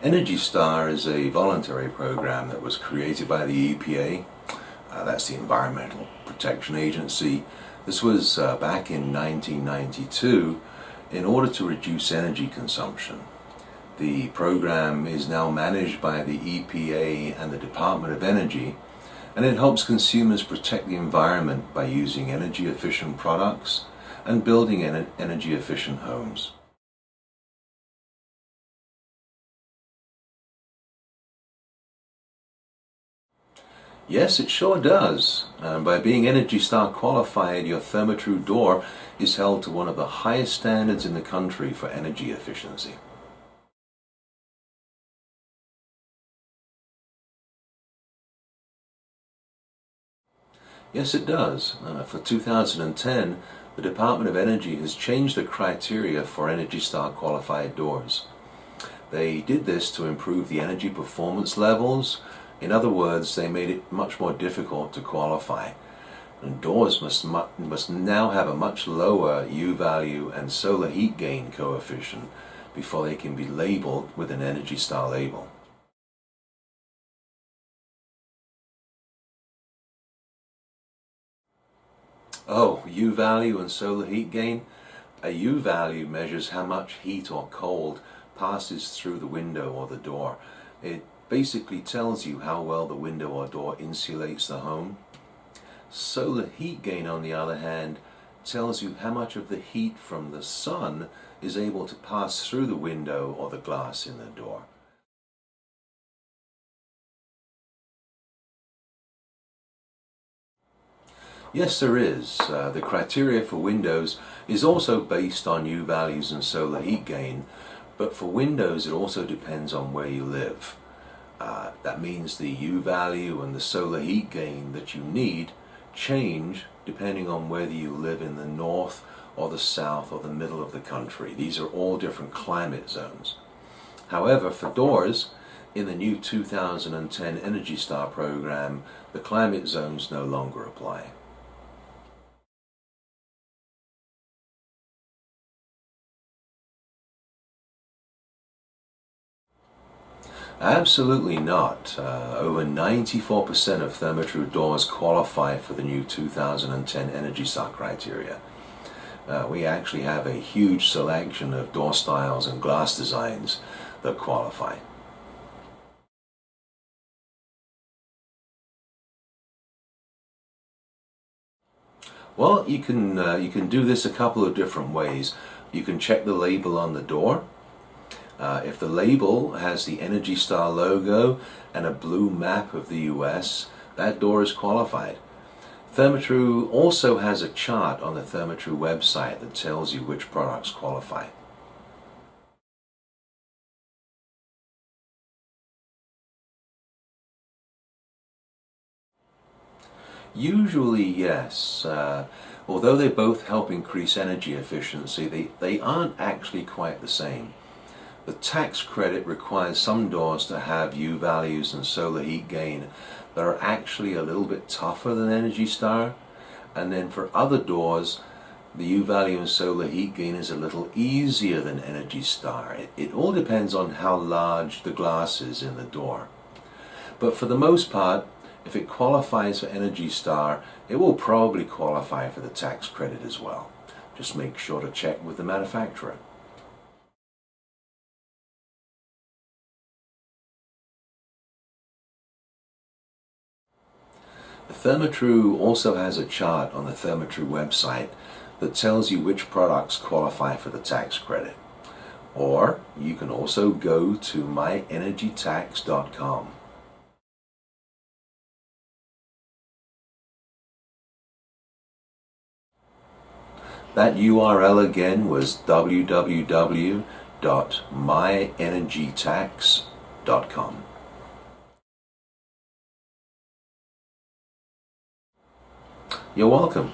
Energy Star is a voluntary program that was created by the EPA. That's the Environmental Protection Agency. This was back in 1992 in order to reduce energy consumption. The program is now managed by the EPA and the Department of Energy, and it helps consumers protect the environment by using energy efficient products and building energy efficient homes. Yes, it sure does. By being Energy Star qualified, your Therma-Tru door is held to one of the highest standards in the country for energy efficiency. Yes, it does. For 2010, the Department of Energy has changed the criteria for Energy Star qualified doors. They did this to improve the energy performance levels. In other words, they made it much more difficult to qualify. And doors must now have a much lower U value and solar heat gain coefficient before they can be labeled with an Energy Star label. Oh, U value and solar heat gain? A U value measures how much heat or cold passes through the window or the door. It basically tells you how well the window or door insulates the home. Solar heat gain, on the other hand, tells you how much of the heat from the sun is able to pass through the window or the glass in the door. Yes, there is. The criteria for windows is also based on U values and solar heat gain, but for windows it also depends on where you live. That means the U value and the solar heat gain that you need change depending on whether you live in the north or the south or the middle of the country. These are all different climate zones. However, for doors, in the new 2010 Energy Star program, the climate zones no longer apply. Absolutely not. Over 94% of Therma-Tru doors qualify for the new 2010 Energy Star criteria. We actually have a huge selection of door styles and glass designs that qualify. Well, you can do this a couple of different ways. You can check the label on the door. If the label has the Energy Star logo and a blue map of the US, that door is qualified. Therma-Tru also has a chart on the Therma-Tru website that tells you which products qualify. Usually, yes. Although they both help increase energy efficiency, they aren't actually quite the same. The tax credit requires some doors to have U values and solar heat gain that are actually a little bit tougher than Energy Star, and then for other doors the U value and solar heat gain is a little easier than Energy Star. It all depends on how large the glass is in the door. But for the most part, if it qualifies for Energy Star, it will probably qualify for the tax credit as well. Just make sure to check with the manufacturer. Therma-Tru also has a chart on the Therma-Tru website that tells you which products qualify for the tax credit. Or you can also go to myenergytax.com. That URL again was www.myenergytax.com. You're welcome.